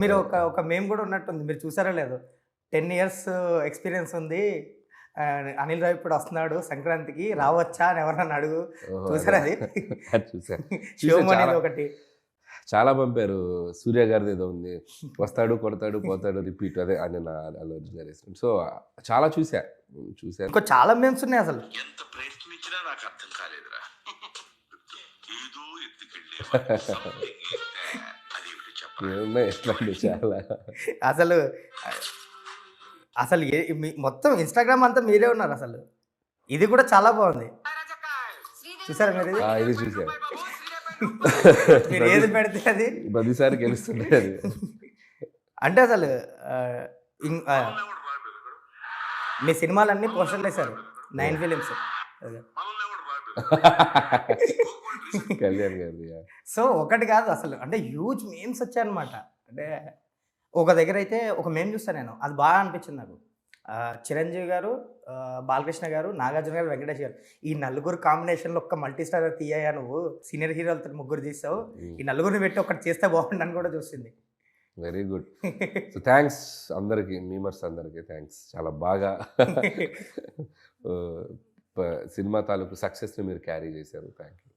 మీరు ఒక మేమ్ గూడా ఉన్నట్టుంది. మీరు చూసారో లేదో? 10 ఇయర్స్ ఎక్స్‌పీరియన్స్ ఉంది. అనిల్ రావిపూడి వస్తున్నాడు సంక్రాంతికి రావచ్చా అని ఎవరినన్నా అడుగు. ఓహో! అదే. చూసారా అది? అది చూసా. శివమణిది ఒకటి. చాలా పంపారు. సూర్య గారిదేదో ఉంది. వస్తాడు, కొడతాడు, పోతాడు రిపీట్ అదే ఆయన అల్లు అర్జున్ గారి ఇష్టం. సో చాలా చూసాను. ఇంకా చాలా మేమ్స్ ఉన్నాయి అసలు. ఎంత ప్రయత్నించినా నాకు అర్థం కాలేదురా. ఏదో ఎత్తుకెళ్ళే అదేమిటి చెప్పరా? ఏమున్నాయి ఇట్లాంటివి చాలా. అసలు అసలు మొత్తం ఇన్‌స్టాగ్రామ్ అంతా మీరే ఉన్నారు అసలు. ఇది కూడా చాలా బాగుంది. చూసారా మీరు ఇది? ఇది చూసా. మీరు ఏది పెడితే అది ప్రతిసారి గెలుస్తుంది అది. అంటే అసలు మీ సినిమాలన్నీ పోస్టర్లు వేశారు 9 ఫిలిమ్స్. మనల్ని ఎవడు రాబేరు? కళ్యాణ్ గారిది. సో ఒకటి కాదు అసలు అంటే హ్యూజ్ మేమ్స్ వచ్చాయన్నమాట. అంటే ఒక దగ్గర అయితే ఒక మేమ్ చూస్తాను నేను, అది బాగా అనిపించింది నాకు. చిరంజీవి గారు, బాలకృష్ణ గారు, నాగార్జున గారు, వెంకటేష్ గారు ఈ నలుగురు కాంబినేషన్లో ఒక్క మల్టీ స్టార్ తీయ్యా నువ్వు, సీనియర్ హీరోలతో ముగ్గురు తీస్తావు, ఈ నలుగురిని పెట్టి ఒకటి చేస్తే బాగుండని కూడా చూసింది. Very good. సో థ్యాంక్స్ అందరికి, మీమర్స్ అందరికి థ్యాంక్స్. చాలా బాగా సినిమా తాలూకు సక్సెస్ని మీరు క్యారీ చేశారు. Thank you.